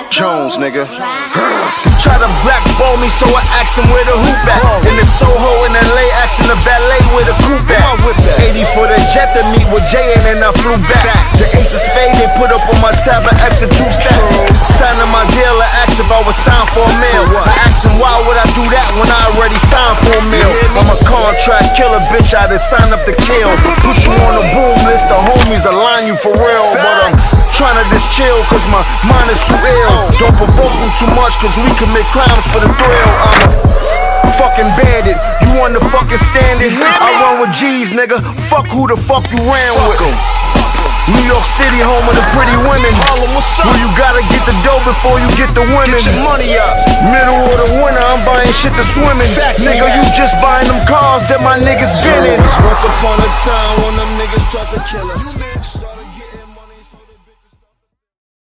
Jones, nigga. Try to blackball me, so I asked him where the hoop at. In the Soho in LA, asking the valet where the coupe at. 80 for the jet to meet with Jay, and then I flew back. The ace of spades they put up on my tab an extra 2 stacks. Signing my deal, I asked if I was signed for a meal. I asked him why would I do that when I already signed for a meal. I'm a contract killer, bitch, I done signed up to kill. Put you on the boom list, the homies align you for real. But I'm trying to just chill, cause my mind is too ill. Don't provoke me too much, cause we commit crimes for the thrill. I'm a fucking bandit, you want the fucking standard? I run with G's, nigga, fuck who the fuck you ran with. New York City, home of the pretty women. Where you gotta get the dough before you get the women. Get your money up. Middle of the winter, I'm buying shit to swim in. Nigga, you just buying them cars that my niggas been in. Once upon a time when them niggas tried to kill us.